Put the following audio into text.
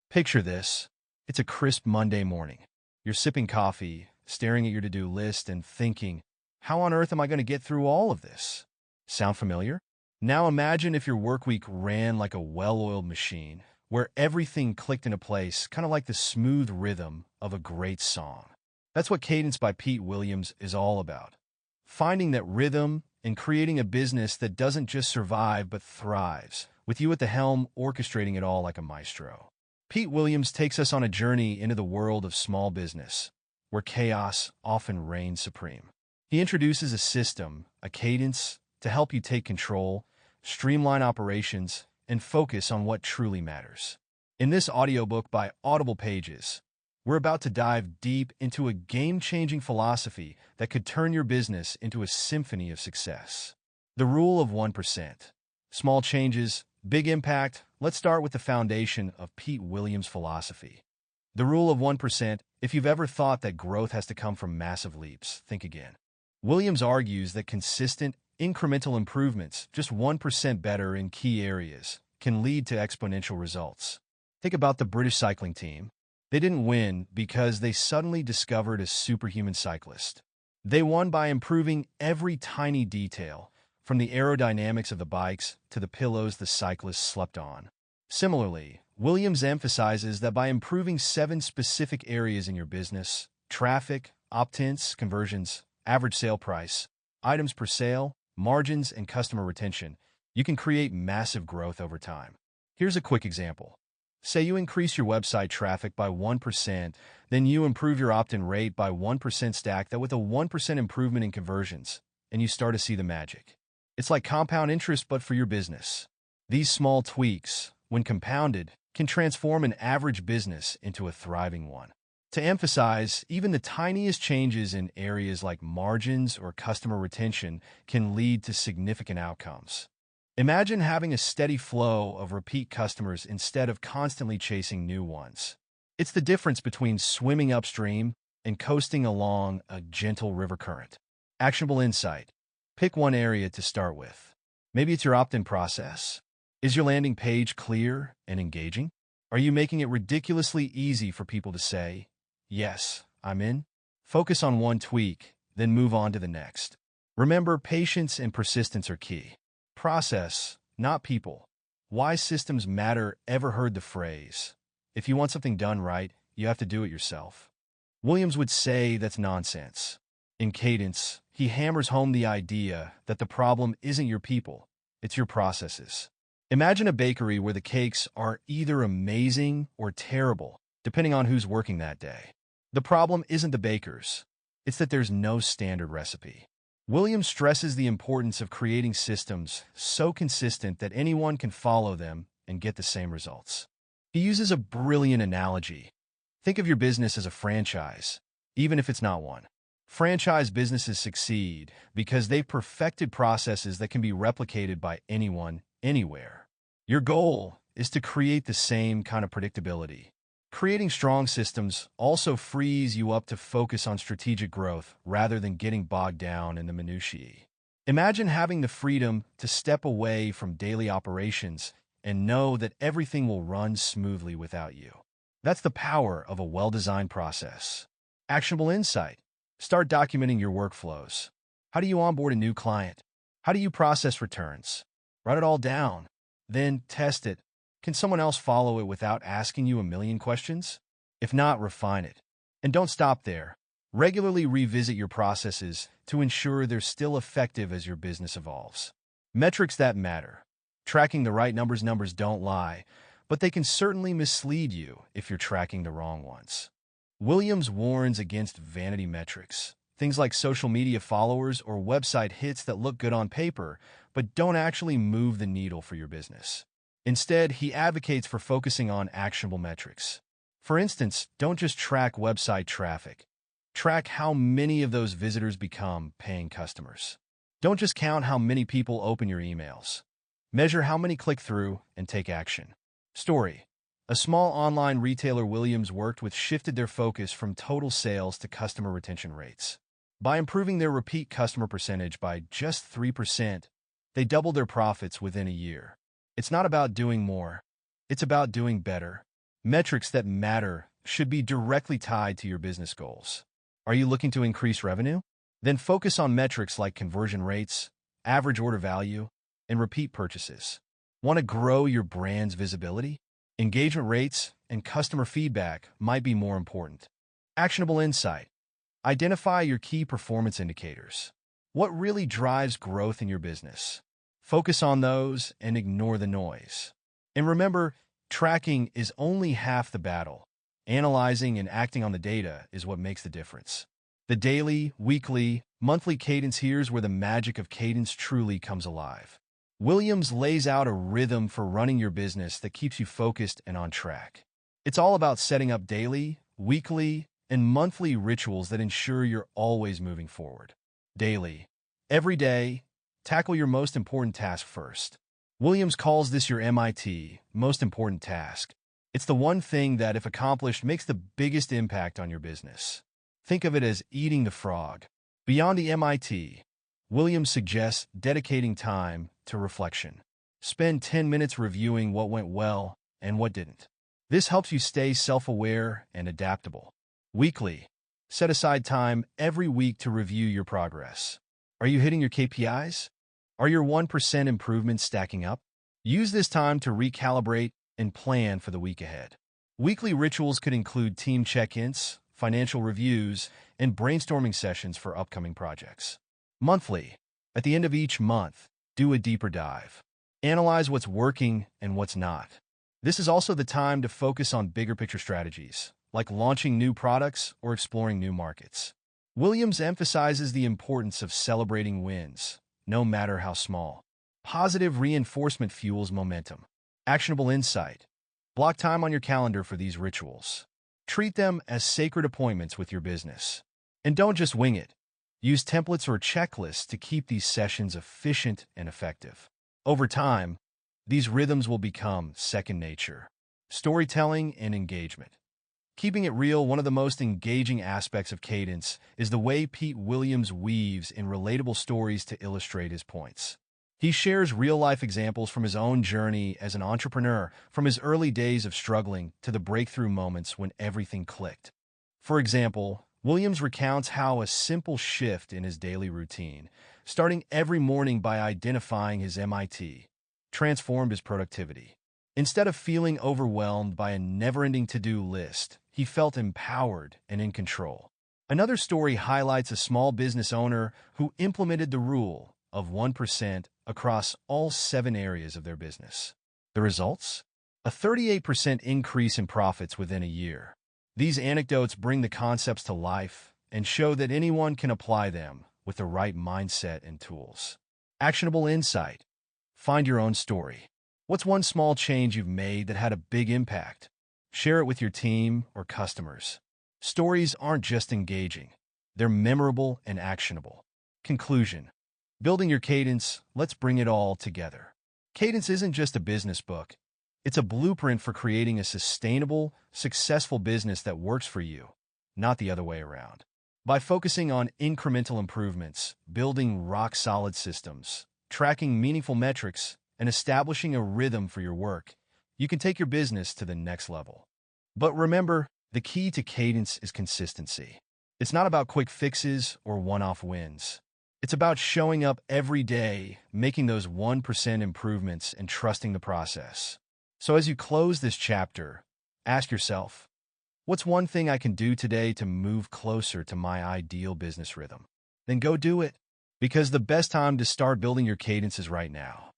Picture this. It's a crisp Monday morning. You're sipping coffee, staring at your to-do list, and thinking, how on earth am I going to get through all of this? Sound familiar? Now imagine if your work week ran like a well-oiled machine, where everything clicked into place, kind of like the smooth rhythm of a great song. That's what Cadence by Pete Williams is all about. Finding that rhythm and creating a business that doesn't just survive but thrives, with you at the helm orchestrating it all like a maestro. Pete Williams takes us on a journey into the world of small business, where chaos often reigns supreme. He introduces a system, a cadence, to help you take control, streamline operations, and focus on what truly matters. In this audiobook by AudiblePages, we're about to dive deep into a game-changing philosophy that could turn your business into a symphony of success. The rule of 1%. Small changes, big impact. Let's start with the foundation of Pete Williams' philosophy. The rule of 1%. If you've ever thought that growth has to come from massive leaps, think again. Williams argues that consistent, incremental improvements, just 1% better in key areas, can lead to exponential results. Think about the British cycling team. They didn't win because they suddenly discovered a superhuman cyclist. They won by improving every tiny detail, from the aerodynamics of the bikes to the pillows the cyclists slept on. Similarly, Williams emphasizes that by improving 7 specific areas in your business, traffic, opt-ins, conversions, average sale price, items per sale, margins, and customer retention, you can create massive growth over time. Here's a quick example. Say you increase your website traffic by 1%, then you improve your opt-in rate by 1%, stack that with a 1% improvement in conversions, and you start to see the magic. It's like compound interest but for your business. These small tweaks, when compounded, can transform an average business into a thriving one. To emphasize, even the tiniest changes in areas like margins or customer retention can lead to significant outcomes. Imagine having a steady flow of repeat customers instead of constantly chasing new ones. It's the difference between swimming upstream and coasting along a gentle river current. Actionable insight. Pick one area to start with. Maybe it's your opt-in process. Is your landing page clear and engaging? Are you making it ridiculously easy for people to say, yes, I'm in? Focus on one tweak, then move on to the next. Remember, patience and persistence are key. Process, not people. Why systems matter. Ever heard the phrase, if you want something done right, you have to do it yourself? Williams would say that's nonsense. In Cadence, he hammers home the idea that the problem isn't your people, it's your processes. Imagine a bakery where the cakes are either amazing or terrible, depending on who's working that day. The problem isn't the bakers, it's that there's no standard recipe. Williams stresses the importance of creating systems so consistent that anyone can follow them and get the same results. He uses a brilliant analogy. Think of your business as a franchise, even if it's not one. Franchise businesses succeed because they've perfected processes that can be replicated by anyone, anywhere. Your goal is to create the same kind of predictability. Creating strong systems also frees you up to focus on strategic growth rather than getting bogged down in the minutiae. Imagine having the freedom to step away from daily operations and know that everything will run smoothly without you. That's the power of a well-designed process. Actionable insight. Start documenting your workflows. How do you onboard a new client? How do you process returns? Write it all down. Then test it. Can someone else follow it without asking you a million questions? If not, refine it. And don't stop there. Regularly revisit your processes to ensure they're still effective as your business evolves. Metrics that matter. Tracking the right numbers don't lie, but they can certainly mislead you if you're tracking the wrong ones. Williams warns against vanity metrics, things like social media followers or website hits that look good on paper, but don't actually move the needle for your business. Instead, he advocates for focusing on actionable metrics. For instance, don't just track website traffic. Track how many of those visitors become paying customers. Don't just count how many people open your emails. Measure how many click through and take action. Story. A small online retailer Williams worked with shifted their focus from total sales to customer retention rates. By improving their repeat customer percentage by just 3%, they doubled their profits within a year. It's not about doing more. It's about doing better. Metrics that matter should be directly tied to your business goals. Are you looking to increase revenue? Then focus on metrics like conversion rates, average order value, and repeat purchases. Want to grow your brand's visibility? Engagement rates and customer feedback might be more important. Actionable insight. Identify your key performance indicators. What really drives growth in your business? Focus on those and ignore the noise. And remember, tracking is only half the battle. Analyzing and acting on the data is what makes the difference. The daily, weekly, monthly cadence, here's where the magic of cadence truly comes alive. Williams lays out a rhythm for running your business that keeps you focused and on track. It's all about setting up daily, weekly, and monthly rituals that ensure you're always moving forward. Daily. Every day, tackle your most important task first. Williams calls this your MIT, most important task. It's the one thing that, if accomplished, makes the biggest impact on your business. Think of it as eating the frog. Beyond the MIT, Williams suggests dedicating time to reflection. Spend 10 minutes reviewing what went well and what didn't. This helps you stay self-aware and adaptable. Weekly. Set aside time every week to review your progress. Are you hitting your KPIs? Are your 1% improvements stacking up? Use this time to recalibrate and plan for the week ahead. Weekly rituals could include team check-ins, financial reviews, and brainstorming sessions for upcoming projects. Monthly. At the end of each month, do a deeper dive. Analyze what's working and what's not. This is also the time to focus on bigger picture strategies, like launching new products or exploring new markets. Williams emphasizes the importance of celebrating wins, no matter how small. Positive reinforcement fuels momentum. Actionable insight. Block time on your calendar for these rituals. Treat them as sacred appointments with your business. And don't just wing it. Use templates or checklists to keep these sessions efficient and effective. Over time, these rhythms will become second nature. Storytelling and engagement. Keeping it real, one of the most engaging aspects of Cadence is the way Pete Williams weaves in relatable stories to illustrate his points. He shares real-life examples from his own journey as an entrepreneur, from his early days of struggling to the breakthrough moments when everything clicked. For example, Williams recounts how a simple shift in his daily routine, starting every morning by identifying his MIT, transformed his productivity. Instead of feeling overwhelmed by a never-ending to-do list, he felt empowered and in control. Another story highlights a small business owner who implemented the rule of 1% across all 7 areas of their business. The results? A 38% increase in profits within a year. These anecdotes bring the concepts to life and show that anyone can apply them with the right mindset and tools. Actionable insight. Find your own story. What's one small change you've made that had a big impact? Share it with your team or customers. Stories aren't just engaging. They're memorable and actionable. Conclusion. Building your cadence, let's bring it all together. Cadence isn't just a business book. It's a blueprint for creating a sustainable, successful business that works for you, not the other way around. By focusing on incremental improvements, building rock-solid systems, tracking meaningful metrics, and establishing a rhythm for your work, you can take your business to the next level. But remember, the key to cadence is consistency. It's not about quick fixes or one-off wins. It's about showing up every day, making those 1% improvements, and trusting the process. So as you close this chapter, ask yourself, what's one thing I can do today to move closer to my ideal business rhythm? Then go do it, because the best time to start building your cadence is right now.